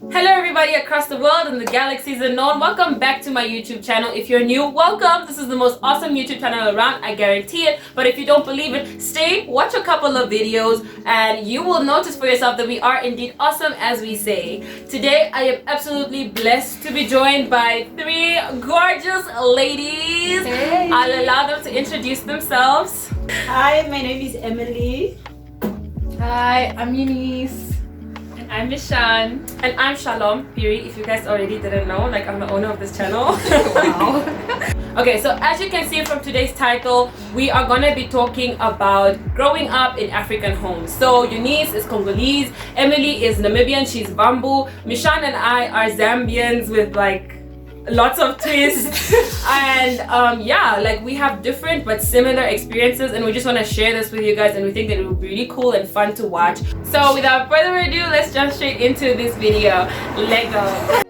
Hello everybody across the world and the galaxies unknown. Welcome back to my YouTube channel. If you're new, welcome. This is the most awesome YouTube channel around, I guarantee it. But if you don't believe it, stay, watch a couple of videos and you will notice for yourself that we are indeed awesome, as we say. Today I am absolutely blessed to be joined by three gorgeous ladies. Hey. I'll allow them to introduce themselves. Hi, my name is Emily. Hi, I'm Eunice. And I'm Mishan. And I'm Shalom, period, if you guys already didn't know, like I'm the owner of this channel. Wow. Okay, so as you can see from today's title, we are gonna be talking about growing up in African homes. So Eunice is Congolese, Emily is Namibian, she's Bamboo, Mishan and I are Zambians with like lots of twists. And yeah, like we have different but similar experiences and we just want to share this with you guys, and we think that it will be really cool and fun to watch. So without further ado, let's jump straight into this video. Let's go.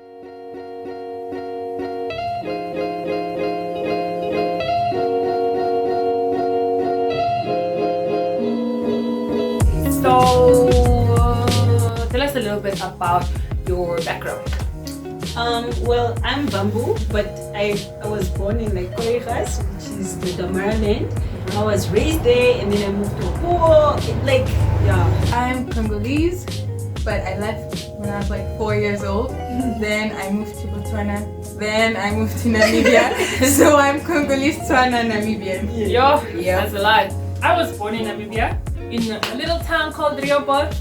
So tell us a little bit about your background. Well, I'm Bamboo, but I was born in like Koiras, which is the Damara land. I was raised there, and then I moved to Kuo. I'm Congolese, but I left when I was like 4 years old. Then I moved to Botswana. Then I moved to Namibia. So I'm Congolese, Tswana, Namibian. Yo, Yeah. that's a lot. I was born in Namibia, in a little town called Rehoboth.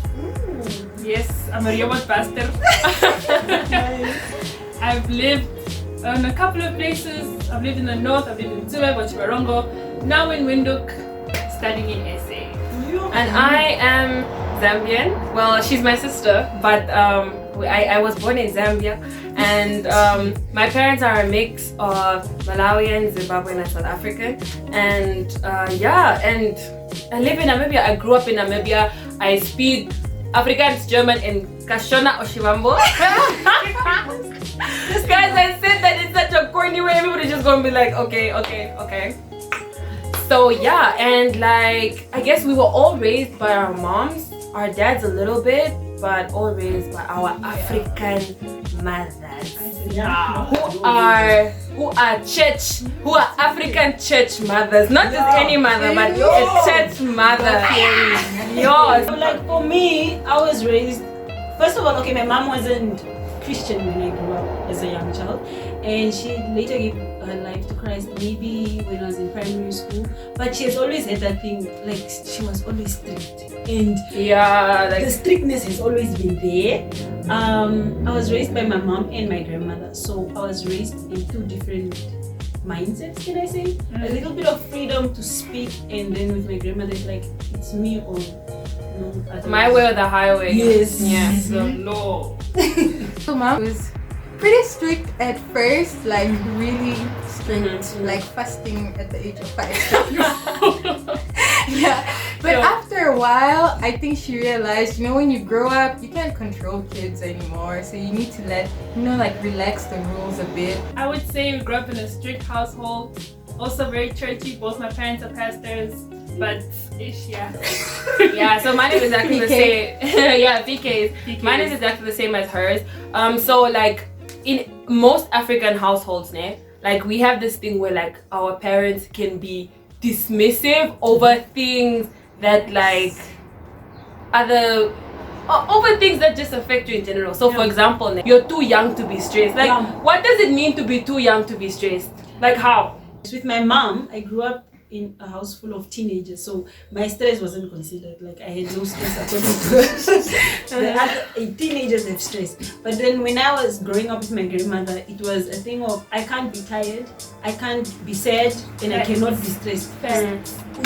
Yes, I'm a Rehoboth bastard. I've lived in a couple of places. I've lived in the north, I've lived in Zulu, Barongo, now in Windhoek, studying in SA. And I am Zambian. Well, she's my sister, but I was born in Zambia, and my parents are a mix of Malawian, Zimbabwean, and South African. And yeah, and I live in Namibia. I grew up in Namibia. I speak Afrikaans, German, and Kashona Oshivambo. Guys, I said that in such a corny way. Everybody's just gonna be like, okay. So yeah, and like I guess we were all raised by our moms, our dads a little bit, but all raised by our African mothers. Yeah. Who are African church mothers, not just any mother, but a church mother. Yours. So, like for me, I was raised. First of all, okay, my mom wasn't Christian when I grew up as a young child, and she later gave her life to Christ maybe when I was in primary school. But she has always had that thing, like she was always strict, and Yeah, like the strictness has always been there. I was raised by my mom and my grandmother, so I was raised in two different mindsets, can I say? A little bit of freedom to speak, and then with my grandmother, it's like it's me or no other. my way or the highway. Yes. Yeah. The law. So mom was pretty strict at first, like really strict, Mhm. like fasting at the age of 5. Yeah, but Yeah. after a while, I think she realized, when you grow up, you can't control kids anymore. So you need to like relax the rules a bit. I would say we grew up in a strict household, also very churchy. Both my parents are pastors, but ish, yeah. Yeah, so mine is exactly the PK. same. Yeah, PKs. Mine is exactly the same as hers. So like in most African households, like we have this thing where like our parents can be dismissive over things that like over things that just affect you in general. So for example, you're too young to be stressed. Like what does it mean to be too young to be stressed? Like how? With my mom, I grew up in a house full of teenagers, so my stress wasn't considered. Like I had no stress according to the other teenagers have stress. But then when I was growing up with my grandmother, it was a thing of I can't be tired, I can't be sad, and I cannot be stressed.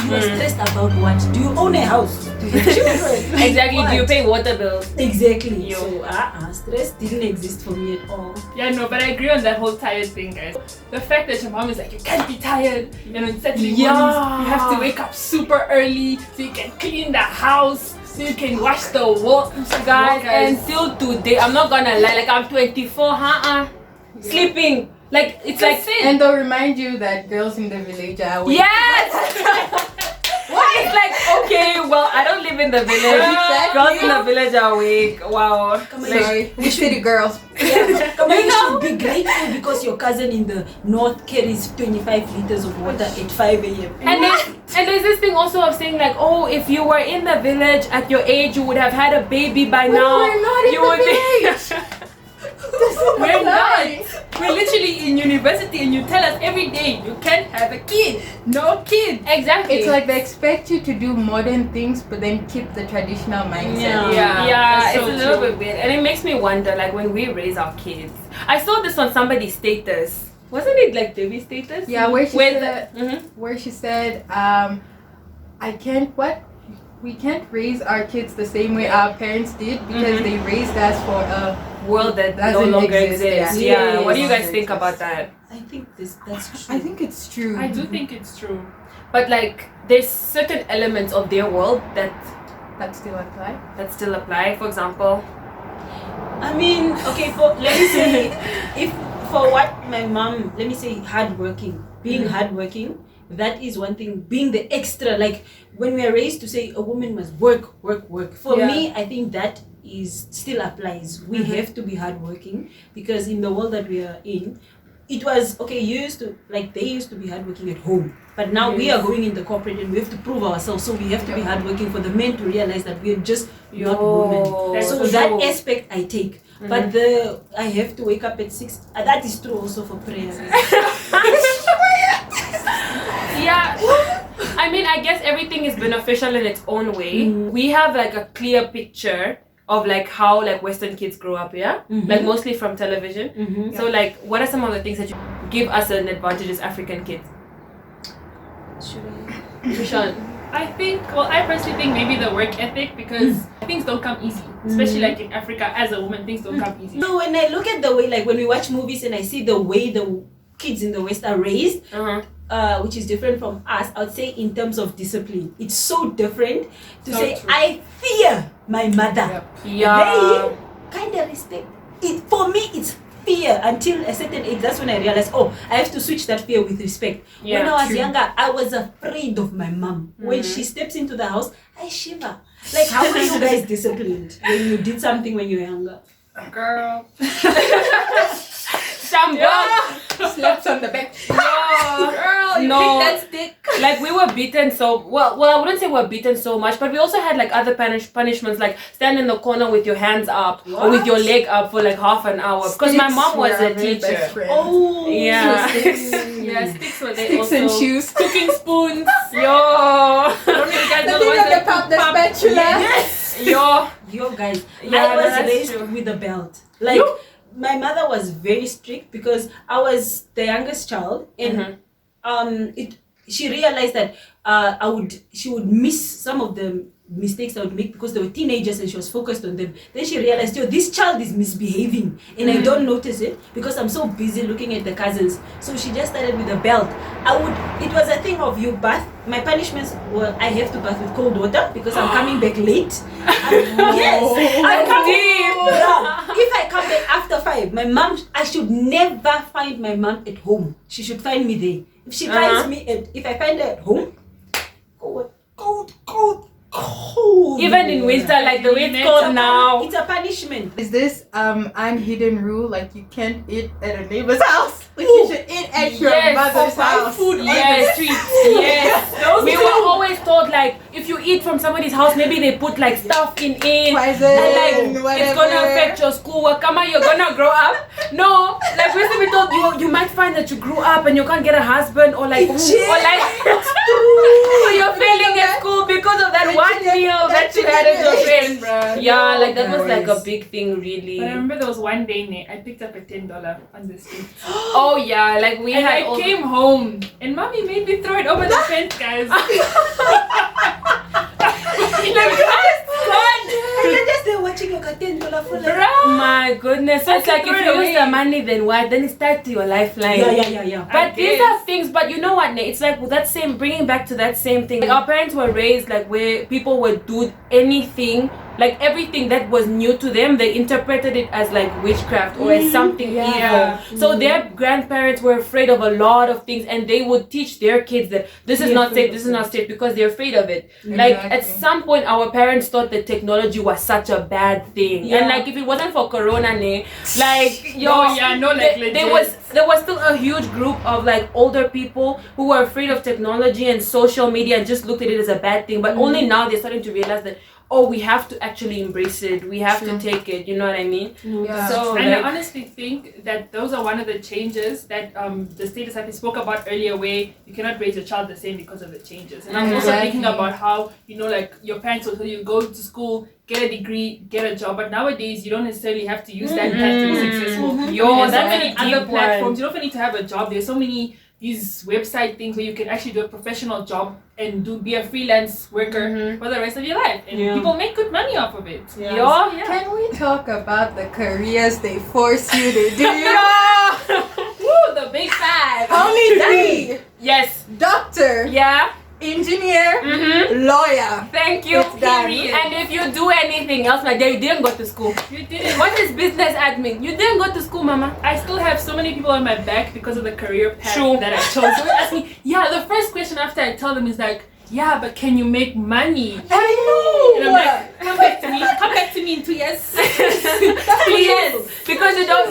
You are stressed about what? Do you own a house? Do you have children? Exactly. What? Do you pay water bills? Exactly. Yo. So stress didn't exist for me at all. Yeah, no, but I agree on that whole tired thing, guys. The fact that your mom is like, you can't be tired, and on Saturday mornings, you have to wake up super early so you can clean the house, so you can wash the wall. Guys, until today, I'm not gonna lie, like I'm 24, sleeping. Like it's like sin. And they'll remind you that girls in the village are awake. Yes! What? It's like Okay, well, I don't live in the village. Exactly. Girls in the village are weak. Wow. Sorry, we city girls. Yeah, come on, you should be grateful because your cousin in the north carries 25 liters of water at 5 a.m. And there's this thing also of saying like, oh, if you were in the village at your age, you would have had a baby by now. We're not in you the would village. We're not. We're literally in university and you tell us every day you can't have a kid. No kid. Exactly. It's like they expect you to do modern things, but then keep the traditional mindset. Yeah, that's it's so a little true. bit weird. And it makes me wonder, like, when we raise our kids. I saw this on somebody's status. Wasn't it like Debbie's status? Yeah, where she With said, Mhm. where she said, we can't raise our kids the same way our parents did because they raised us for a world that no Doesn't longer exist, exists. yeah. Yeah. What do you guys Doesn't think exist. about that? I think that's true. I think it's true. I do think it's true. But like, there's certain elements of their world that still apply. still apply. For example, I mean, okay, let me say, if for what my mom, let me say, hardworking, being hardworking, that is one thing. Being the extra, like when we are raised to say a woman must work. For Yeah. me, I think that is still applies. We have to be hardworking because in the world that we are in, it was okay. They used to be hardworking at home, but now we are going in the corporate and we have to prove ourselves. So we have to be hardworking for the men to realize that we are just not women. That's So true. that aspect I take. But I have to wake up at 6. That is true also for prayer. yeah. I mean, I guess everything is beneficial in its own way. We have like a clear picture of like how like Western kids grow up, yeah? Like mostly from television. So like, what are some of the things that you give us an advantage as African kids? Should I? Mishan. I personally think maybe the work ethic because things don't come easy. Especially like in Africa, as a woman, things don't come easy. So when I look at the way, like when we watch movies and I see the way the kids in the West are raised, which is different from us, I would say in terms of discipline. It's so different to So say, true. I fear my mother. Yeah. They kind of respect it. For me, it's fear until a certain age. That's when I realized, I have to switch that fear with respect. Yeah, when I was true. younger, I was afraid of my mom. When she steps into the house, I shiver. Like, how were you guys disciplined when you did something when you were younger? Girl. Slaps on the back. Girl, you No. think that's dick? Like we were beaten so well I wouldn't say we were beaten so much, but we also had like other punishments, like stand in the corner with your hands up or with your leg up for like half an hour because my mom was a teacher. Oh, Yeah. Yeah, sticks were they Sticks also. and shoes. Cooking spoons. Yo. I don't know if you guys The know the thing ones on the that top, the pop. spatula. Yes. Yo. Yo, guys, Yeah, I was that's raised true. with a belt. Like, my mother was very strict because I was the youngest child, and she realized that she would miss some of the mistakes I would make because they were teenagers and she was focused on them. Then she realized, this child is misbehaving and I don't notice it because I'm so busy looking at the cousins. So she just started with a belt. It was a thing of you bath. My punishments were I have to bath with cold water because I'm coming back late. I'm coming. Yeah. If I come back after 5, my mom, I should never find my mom at home. She should find me there. If she finds me if I find her at home, cold. Even in winter, like the way it's cold now. It's a punishment. Is this unhidden rule, like you can't eat at a neighbor's house? Like you should eat at your mother's house. Food on the Yes. street. Yes. We were always told like if you eat from somebody's house, maybe they put like stuff in it. Poison, And like whatever. it's gonna affect your schoolwork. Come on, you're gonna grow up. No, like we used to be told you might find that you grew up and you can't get a husband or like or you're failing at school because of that one meal that you had at your friend, bro. Yeah, like that was like a big thing, really. But I remember there was one day, Nate, I picked up a $10 on the street. Oh yeah, like we And had. I came home and mommy made me throw it over the fence, guys. And you're just there watching your $10 for like. My goodness. So it's like if throw it you lose away. the money, then what? Then it's tied to your lifeline. Yeah. But these are things, but you know what, Nate? It's like that same, bringing back to that same thing. Like our parents were raised like where people would do anything like everything that was new to them, they interpreted it as like witchcraft or as something evil. So their grandparents were afraid of a lot of things, and they would teach their kids that this is not safe, this is not safe, because they're afraid of it. Like at some point our parents thought that technology was such a bad thing, and like if it wasn't for corona, like there was still a huge group of like older people who were afraid of technology and social media and just looked at it as a bad thing. But only now they're starting to realize that, oh, we have to actually embrace it. We have to take it. You know what I mean? Yeah. So, and I honestly think that those are one of the changes that the Stereotypes spoke about earlier, where you cannot raise your child the same because of the changes. And I'm also thinking about how, you know, like your parents will tell you, go to school, get a degree, get a job. But nowadays, you don't necessarily have to use that path to be successful. There's so many other platforms. You don't need to have a job. There's so many these website things where you can actually do a professional job and be a freelance worker for the rest of your life, and people make good money off of it. Can we talk about the careers they force you to do? Woo, the big five. Only 3. Yes. Doctor. Yeah. Engineer. Lawyer. Thank you. And if you do anything else, my dear, you didn't go to school. You didn't. What is business admin? You didn't go to school, mama. I still have so many people on my back because of the career path that I chose. So they ask me, the first question after I tell them is like, yeah, but can you make money? I know. And I'm like, come back to me in 2 years. Please. Because you don't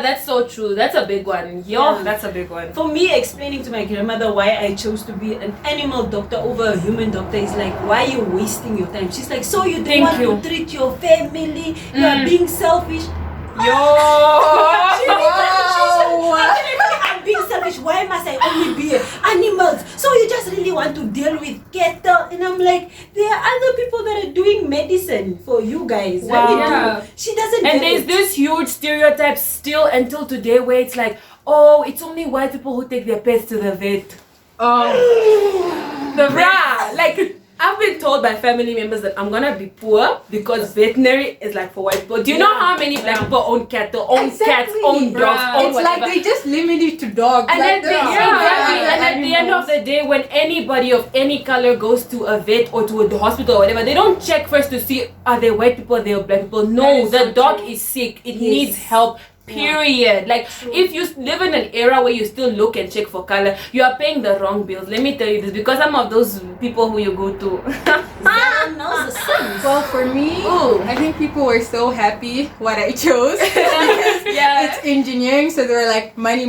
that's so true. That's a big one. That's a big one. For me, explaining to my grandmother why I chose to be an animal doctor over a human doctor is like, why are you wasting your time? She's like, so you don't want to treat your family? You are being selfish. I'm being selfish. Why must I only be animals? So you just really want to deal with cattle? And I'm like, there are other people that are doing medicine for you guys. Wow. She doesn't. And there's this huge stereotype still until today where it's like, oh, it's only white people who take their pets to the vet. Like, I've been told by family members that I'm gonna be poor because veterinary is like for white people. Do you know how many black people own cattle, own cats, own dogs, own it's whatever? like they just limit it to dogs. And like at the end of the day, when anybody of any color goes to a vet or to a hospital or whatever, they don't check first to see are they white people, are they black people. No, the dog is sick. It needs help. Period. Like if you live in an era where you still look and check for color, you are paying the wrong bills. Let me tell you this, because some of those people who you go to well, for me, I think people were so happy what I chose because it's engineering, so they were like money.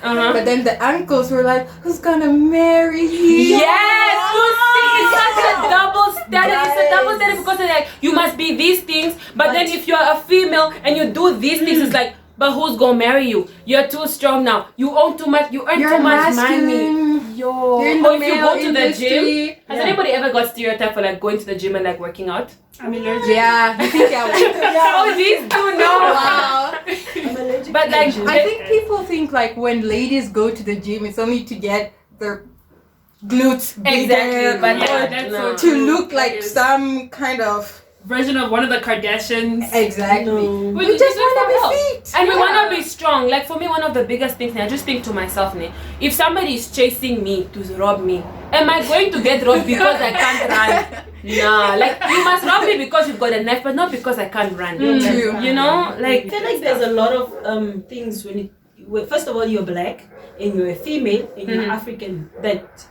But then the uncles were like, who's gonna marry you? Yes, you see, it's such a double standard. It's a double standard because they're like, you must be these things, but then if you're a female and you do these things, it's like, but who's gonna marry you? You're too strong now. You own too much. You earn too much money. You're in or the if you male go to the industry. gym. Has anybody ever got stereotyped for like going to the gym and like working out? I'm allergic. Yeah, I think Oh, these two know. Wow. But like, I think people think like when ladies go to the gym, it's only to get their glutes bigger, exactly. But that's so to true. look like some kind of version of one of the Kardashians. exactly. We We just want to be fit. and we want to be strong. Like for me, one of the biggest things, and I just think to myself, if somebody is chasing me to rob me, am I going to get robbed because I can't run? Nah, like you must rob me because you've got a knife, but not because I can't run. You know, like I feel like there's a lot of things first of all, you're black and you're a female and you're African that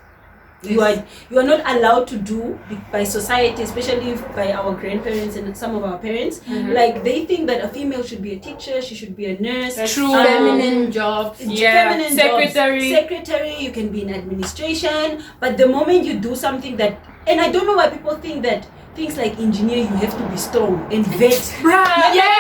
you are not allowed to do by society, especially by our grandparents and some of our parents. Like they think that a female should be a teacher, she should be a nurse. True. Feminine jobs. Yeah. Secretary, you can be in administration, but the moment you do something that, and I don't know why people think that things like engineer, you have to be strong and vet. Yes,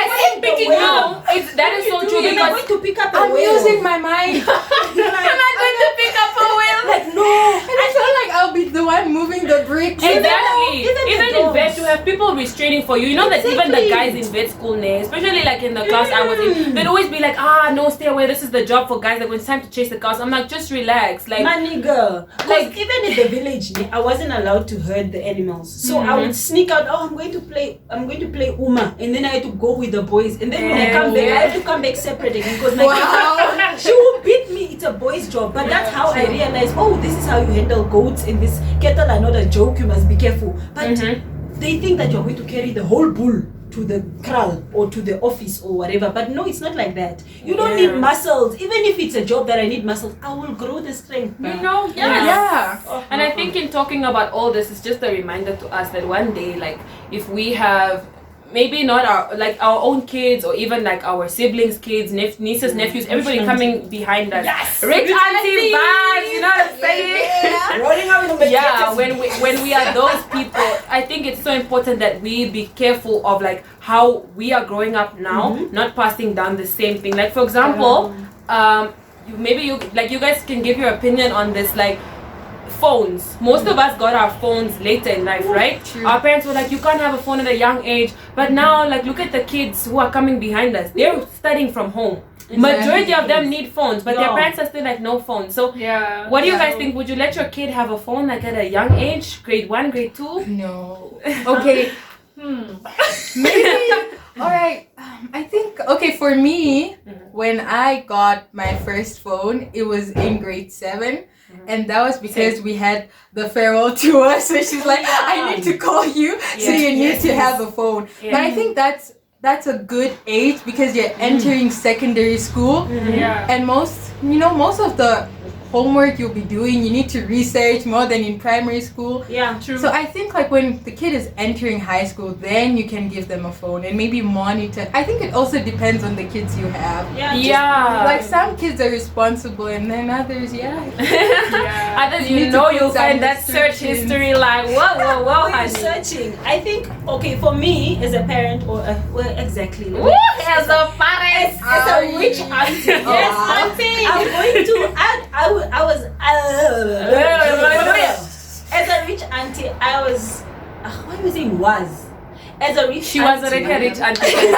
that is so true. You're Because going to pick up a I'm whale. using my mind. I'm not going to pick up a whale. Like no, And I feel like I'll be the one moving the bricks. Exactly. Even Even in vet, you have people restraining for you. You know that even the guys in vet school, especially like in the class I was in, they'd always be like, no, stay away. This is the job for guys. Like when it's time to chase the cows, I'm like, just relax. Like, my nigga. Like even in the village, I wasn't allowed to herd the animals, so I would sneak out. Oh, I'm going to play Uma, and then I had to go with the boys. And then when I come back, I have to come back separate again because my she will beat me. It's a boy's job, but that's how I realized. Oh, this is how you handle goats, and this cattle are not a joke. You must be careful. But they think that you're going to carry the whole bull to the kraal or to the office or whatever, but no, it's not like that. You don't need muscles. Even if it's a job that I need muscles, I will grow the strength. You know, And I think in talking about all this, it's just a reminder to us that one day, like, if we have maybe not our own kids, or even like our siblings' kids, nieces, nephews, everybody coming behind us. Yes. Rich auntie vibes, you know what I'm saying? Rolling out in the when we are those people, I think it's so important that we be careful of like how we are growing up now, not passing down the same thing. Like, for example, maybe you guys can give your opinion on this, like phones. Most of us got our phones later in life, right? True. Our parents were like, you can't have a phone at a young age, but now, like, look at the kids who are coming behind us. They're studying from home. Majority of them need phones, but their parents are still like, no phone. So what do you guys think? Would you let your kid have a phone like at a young age, grade 1, grade 2? No. Okay. Maybe. All right. I think, okay, for me, when I got my first phone, it was in grade 7. And that was because we had the farewell tour. So she's like, I need to call you. So you need to have a phone. But I think that's a good age because you're entering secondary school. And most of the homework you'll be doing, you need to research more than in primary school. Yeah, true. So I think like when the kid is entering high school, then you can give them a phone and maybe monitor. I think it also depends on the kids you have. Like some kids are responsible and then others, others, you'll find that search history like, whoa, I'm searching. I think, okay, for me as a parent, or exactly. As a parent, as a rich auntie. Auntie. I'm going to add. I was as a rich auntie. I was. Why am I saying was? As a rich she was already a rich auntie.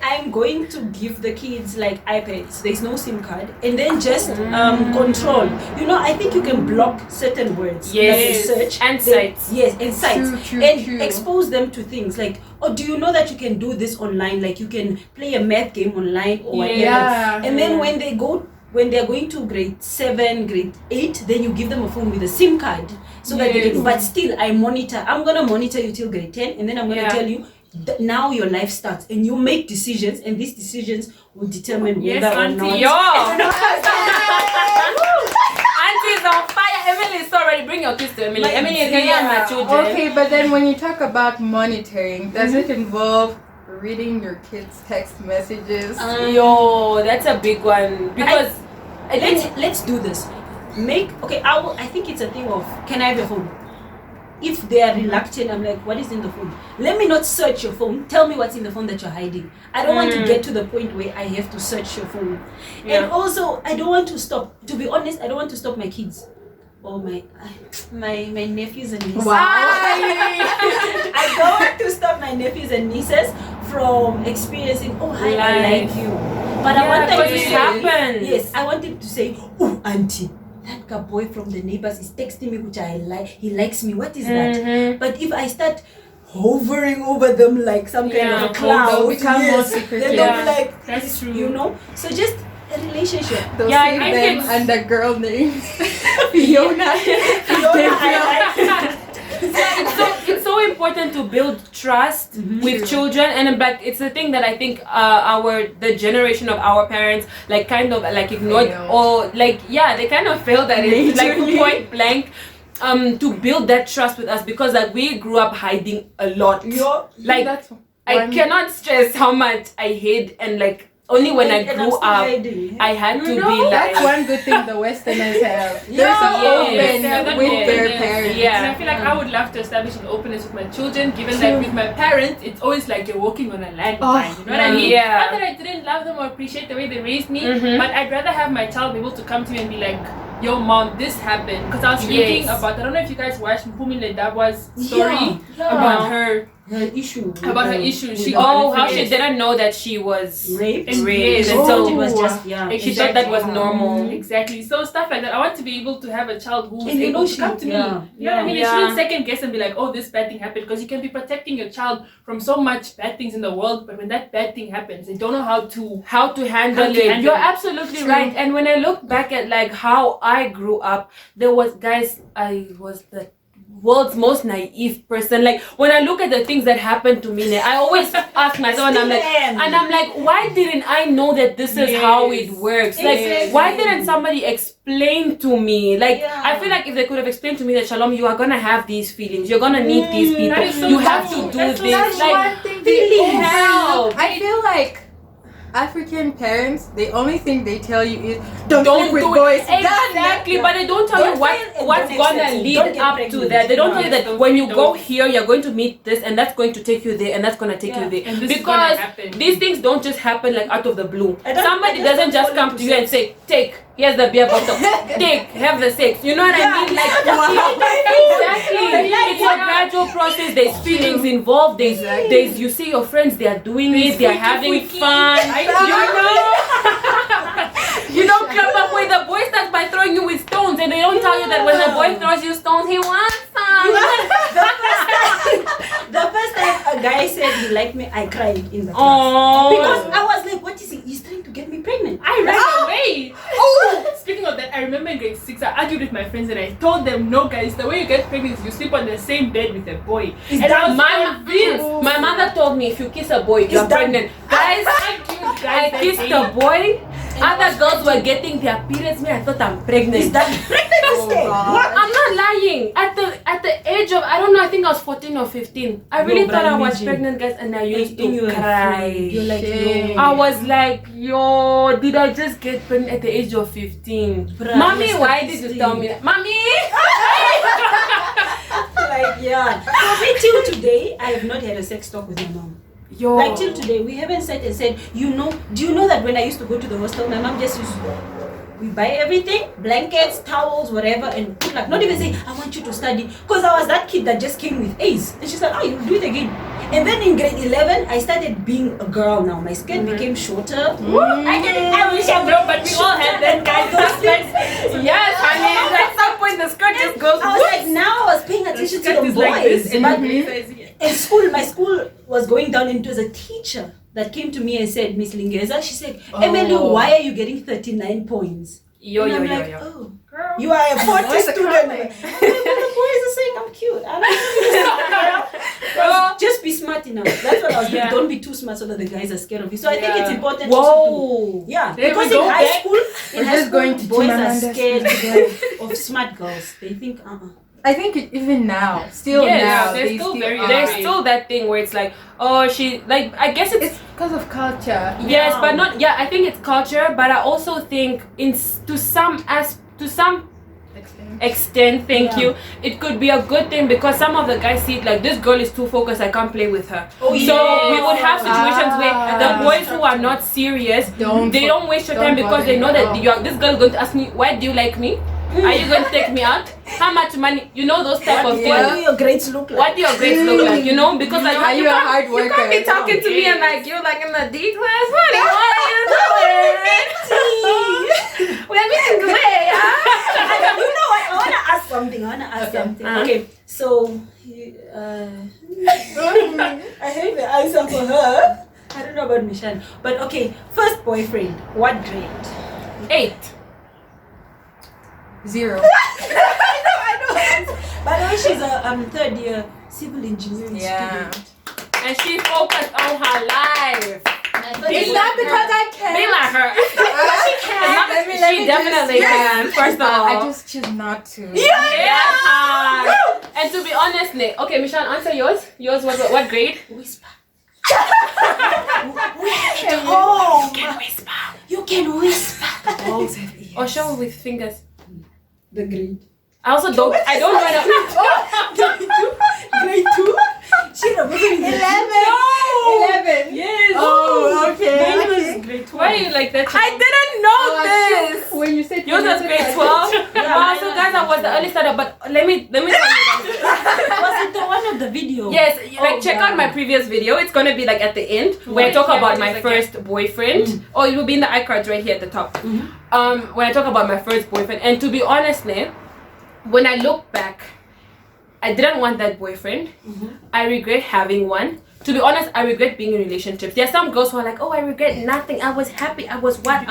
I'm going to give the kids like iPads. There's no SIM card, and then just control. You know, I think you can block certain words. Yes, search and sites. Yes, and sites, true. expose them to things like, oh, do you know that you can do this online? Like you can play a math game online or whatever. And then when they're going to grade 7, grade 8, then you give them a phone with a SIM card so that they can. But still, I'm gonna monitor you till grade 10, and then I'm gonna tell you now your life starts, and you make decisions, and these decisions will determine whether or not. Auntie's on fire. Emily, sorry, bring your kids to Emily. Emily is getting my children. Okay, but then when you talk about monitoring, does it involve reading your kids' text messages? That's a big one because let's do this. I think it's a thing of, can I have your phone? If they are reluctant, I'm like, what is in the phone? Let me not search your phone. Tell me what's in the phone that you're hiding. I don't want to get to the point where I have to search your phone. And also, I don't want to stop. To be honest, I don't want to stop my kids or my nephews and nieces. Wow. I don't want to stop my nephews and nieces from experiencing, I like you. But I want them to say, yes, I want them to say, oh, auntie, that boy from the neighbors is texting me, which I like. He likes me. What is that? But if I start hovering over them like some kind of a cloud, they'll become more secretive. Then they'll be like, that's true. You know? So just a relationship. They'll save them under girl names. Fiona. It's so important to build trust with children, and but it's the thing that I think the generation of our parents like kind of like ignored or like they kind of failed at it, like point blank. To build that trust with us, because like we grew up hiding a lot. Like I cannot stress how much I hid, and like only when I grew up, I had to be like. That's one good thing the Westerners have. They're so open with their parents. And I feel like I would love to establish an openness with my children, given that with my parents, it's always like you're walking on a landmine. You know what I mean? Not that I didn't love them or appreciate the way they raised me, but I'd rather have my child be able to come to me and be like, yo mom, this happened. Because I was thinking about, I don't know if you guys watched Mpumi Ledabwa's story about her issue. About her issue. How she didn't know that she was raped. And so it was just she thought that was normal. Exactly. So stuff like that. I want to be able to have a child who's and able to come to me. You know what I mean? You shouldn't second guess and be like, oh, this bad thing happened, because you can be protecting your child from so much bad things in the world, but when that bad thing happens, they don't know how to handle it. You're absolutely right. And when I look back at like how I grew up, there was I was the world's most naive person. Like when I look at the things that happened to me, I always ask myself, and I'm like, why didn't I know that this is how it works? Like, why didn't somebody explain to me? Like, I feel like if they could have explained to me that Shalom, you are gonna have these feelings, you're gonna need these people, you have to do this. That's Like, one thing feeling help. I feel like African parents, the only thing they tell you is don't sleep with do boys. it. Exactly, but they don't tell you what's gonna lead up to that. They don't tell you that when you go here, you're going to meet this, and that's going to take you there, and that's gonna take you there. Because these things don't just happen like out of the blue. Somebody doesn't just come to you and say, "Take, here's the beer bottle. Take, have the sex." You know what I mean? Like, exactly. It's a gradual process. There's feelings involved. There's you see your friends, they are doing it, they are having fun. You don't club up with the boy starts by throwing you with stones, and they don't tell you that when the boy throws you stones, he wants some. The first time a guy said he liked me, I cried in the class. Oh. Because I was like, what is he? He's trying to get me pregnant. I ran away. Oh, speaking of that, I remember in grade 6, I argued with my friends and I told them, no guys, the way you get pregnant is you sleep on the same bed with a boy. Is and that I was my mother told me if you kiss a boy, you're pregnant. Guys, I kissed a boy. Other girls were getting their periods. Me, I thought I'm pregnant. Is that pregnant? I'm not lying. At the age of, I don't know, I think I was 14 or 15. I really thought I was pregnant, guys, and I used to cry. You're like, yo. I was like, yo, did I just get pregnant at the age of 15? Mommy, why did you tell me that? Mommy! Like, yeah. So me till today, I have not had a sex talk with my mom. Yo. Like till today, we haven't sat and said, do you know that when I used to go to the hostel, my mom just used to, we buy everything, blankets, towels, whatever, and put like, not even say, I want you to study. Because I was that kid that just came with A's. And she's like, oh, you'll do it again. And then in grade 11, I started being a girl now. My skirt became shorter. I wish I No, but we all had that guys. Yes, honey. At some point the skirt just goes. I was like, now I was paying attention to the boys. And my school was going down, and it was a teacher that came to me and said, Miss Lingeza, she said, Emily, why are you getting 39 points? Yo. Oh, girl, you are a 40 student. The boys are saying I'm cute. Just be smart enough. That's what I was doing. Don't be too smart so that the guys are scared of you. So I think it's important also to, because in high school, boys are scared of smart girls. They think, I think even now, now, there's still that thing where it's like, oh, she, like, I guess it's because of culture. Yes, but not, I think it's culture, but I also think to some extent, thank you, it could be a good thing because some of the guys see it like, this girl is too focused, I can't play with her. So we would have situations where the boys who are not serious, they don't waste your time because they know that this girl is going to ask me, why do you like me? Are you going to take me out? How much money? You know those type of things. What do your grades look like? What do your grades look like? You know, because like are you a hard worker? You can't be talking to me and like you're like in the D class. What are you doing? We're meeting today, huh? You know what? I want to ask something. Okay, so I hate the answer for her. I don't know about Michelle, but okay. First boyfriend, what grade? 8. 0. I know. By the way, she's a third year civil engineering student. And she's focused on her life. It's not because I can. Be like her. She can. She definitely can. First of all, I just choose not to. Yeah. And to be honest, Nick. Okay, Michelle, answer yours. Yours was what grade? Whisper. Oh, you can whisper. You can whisper. Or show with fingers. The grade. I also don't. I don't know. Grade 2. She was in 11. No. 11. Yes. Oh, okay. Mine was grade 12. Why are you like that? I didn't know this. When you said yours was grade 12. Wow, so guys, I was the early starter. But let me tell you guys. Was it the one of the video? Yes, like check out my previous video. It's gonna be like at the end where I talk about my first boyfriend. Oh, it will be in the iCards right here at the top. When I talk about my first boyfriend, and to be honest, when I look back, I didn't want that boyfriend. I regret having one. To be honest, I regret being in relationships. There are some girls who are like, oh, I regret nothing. I was happy. I was what?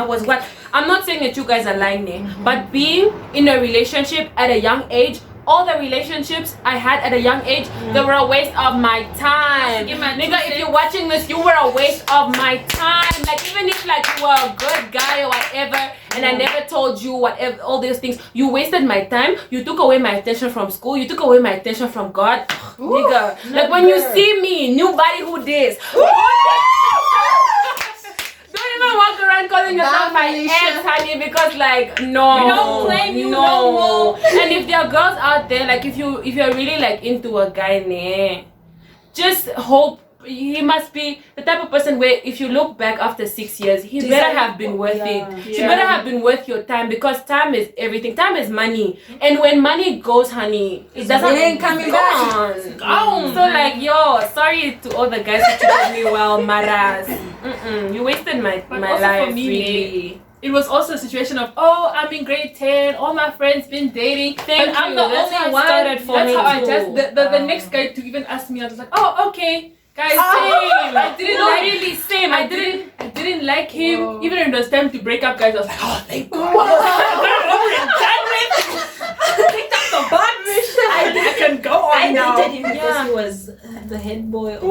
I'm not saying that you guys are lying there, but being in a relationship at a young age all the relationships I had at a young age, they were a waste of my time. Nigga, if you're watching this, you were a waste of my time. Like, even if like you were a good guy or whatever, and I never told you whatever, all these things, you wasted my time. You took away my attention from school. You took away my attention from God. Nigga, like when you see me, nobody who this. Don't even walk around calling yourself my ex, honey, because like no, We don't blame you no more. And if there are girls out there, like if you're really like into a guy, just hope he must be the type of person where if you look back after 6 years, he better have been worth it. He better have been worth your time, because time is everything. Time is money, and when money goes, honey, it doesn't come back. So like, yo, sorry to all the guys who treated me well, maras. You wasted my also life, for me, really. It was also a situation of, oh, I'm in grade 10, all my friends been dating, Thank but I'm you. the That's how only it one. started for That's me how I too. just, the next guy to even ask me, I was like, oh, okay. Guys, Same. I didn't No, like really same. I didn't like him. Whoa. Even when it was time to break up, guys, I was like, oh, thank God. Picked up the box. I can go on I now. dated him because he was the head boy. Of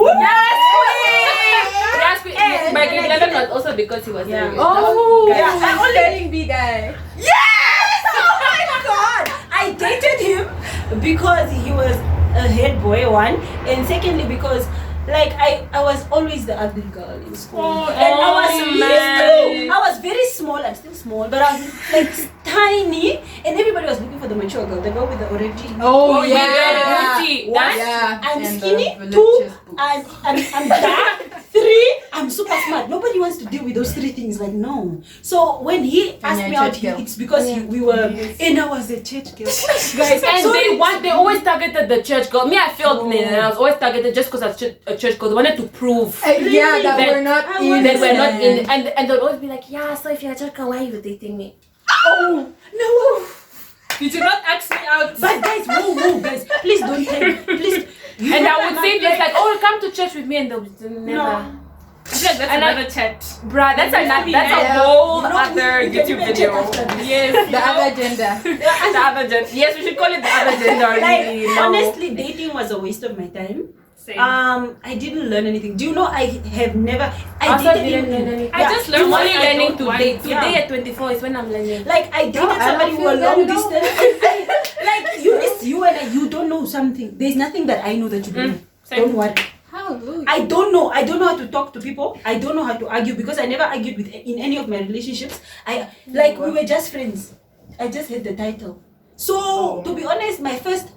Yes, please. My grade 11 was also because he was there. Oh, Yeah. I'm spelling bee guy. Yes! Oh my god! I dated him because he was a head boy, one, and secondly because like I was always the ugly girl in school. And I was man. I was very small. I'm still small, but I was like tiny, and everybody was looking for the mature girl, the girl with the orange. Oh, yeah. yeah. That's- Yeah. I'm And skinny. the 2, voluptuous boobs. I'm dark. 3, I'm super smart. Nobody wants to deal with those 3 things. Like no. So when he asked you're me a out, church girl. it's because we were, and I was a church girl, guys. And so they always targeted the church girl. Me, I felt it, and I was always targeted just because I was a church girl. They wanted to prove Yeah, that That- we're not I in. was- that we're not in, and they'll always be like, yeah, so if you're a church girl, why are you dating me? Oh no. Did you not ask me out? But guys, whoa, guys, please don't tell me, please. And I would say things like, oh, come to church with me, and they'll be never. No. I feel like that's And another chat. Bruh, that's a Yeah. whole You know, other we can YouTube even video. check after this. Yes, The other gender. the other gender. Yes, we should call it the other gender. Like Really, no. honestly, dating was a waste of my time. Same. I didn't learn anything. Do you know I have never? I Also dated didn't him. learn anything. I just learned I'm what only I learning don't to want. date. Today Yeah. at 24 is when I'm learning. Like I dated I somebody don't who were feel long that, no. distance. Like you and you don't know something. There's nothing that I know that you don't know. Same. Don't worry. Hallelujah. I don't know how to talk to people. I don't know how to argue because I never argued with in any of my relationships. We were just friends. I just had the title. So to be honest, my first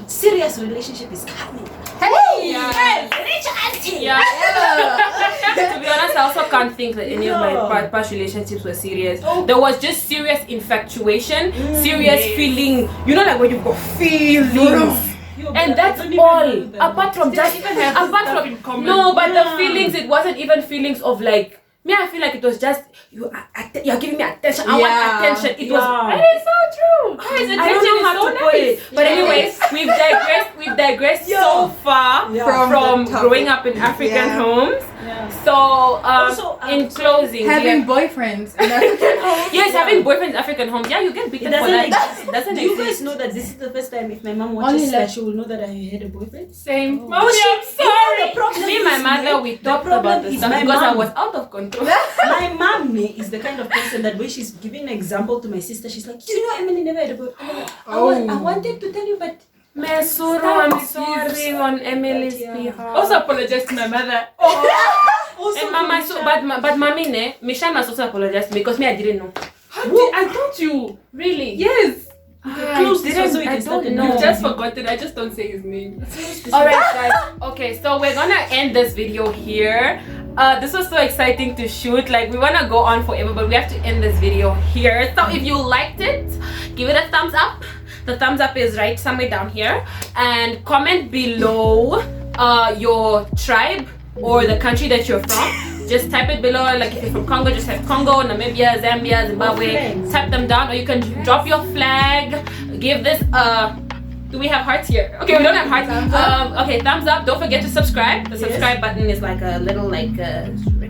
serious relationship is coming. Hey! Yeah. Rich auntie. Yeah. Yeah. To be honest, I also can't think that any of my Yeah. past relationships were serious. Oh. There was just serious infatuation, serious Yes. feeling. You know, like when you've got feelings. And that's all. Apart from just, even have apart stuff from in common. no, but Yeah. the feelings, it wasn't even feelings of like me. I feel like it was just you're giving me attention. I Yeah. want attention. It was. Yeah. It is so true. Guys, attention I don't know is how so to put it. But Yeah. anyways, we've digressed so far Yeah. from the topic. growing up in African Yeah. homes. Yeah. So Also, in closing, Having yeah. boyfriends in African homes. Yes, having boyfriends in African homes. Yeah, you get It beaten for doesn't that. exist. It doesn't Do you exist. guys know that this is the first time if my mom Only watches that left- she will know that I had a boyfriend? Same. Oh, Mommy, I'm sorry. The problem Me and my is mother, we the talked problem about this is stuff my because I mom. was out of control. My mom is the kind of person that when she's giving an example to my sister, she's like, you know, Emily never had a boyfriend. I wanted to tell you, but Mesuru, I'm sorry on Emily's Yeah. behalf. Also apologize to my mother. also And mama, so, but mommy, Mishan must also apologize to me because me, I didn't know. How did I told you? Really? Yes. close this one so we I can start don't a know. new You've just forgotten. I just don't say his name. Alright guys, okay, so we're gonna end this video here. This was so exciting to shoot, like we wanna go on forever, but we have to end this video here. So if you liked it, give it a thumbs up. The thumbs up is right somewhere down here, and comment below your tribe or the country that you're from. Just type it below, like if you're from Congo, just type Congo, Namibia, Zambia, Zimbabwe, type them down, or you can drop your flag. Give this do we have hearts here? Okay, we don't have hearts. Thumbs up. Okay, thumbs up. Don't forget to subscribe. The subscribe button is like a little like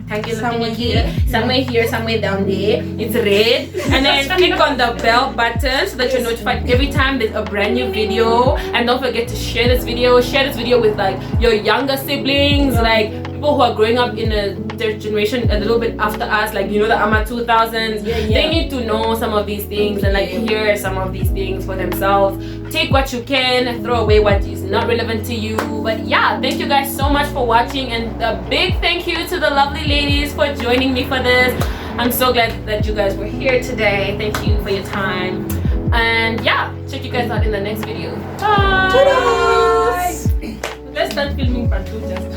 rectangular Somewhere thingy, here. somewhere here, somewhere down there. It's red. And then click on the bell button so that you're notified every time there's a brand new video. And don't forget to share this video. Share this video with like your younger siblings, like people who are growing up in a generation a little bit after us, like the AMA 2000s. They need to know some of these things and like hear some of these things for themselves. Take what you can, throw away what is not relevant to you. But yeah, thank you guys so much for watching, and a big thank you to the lovely ladies for joining me for this. I'm so glad that you guys were here today. Thank you for your time. And yeah, check you guys out in the next video. Bye. Let's start filming part 2 just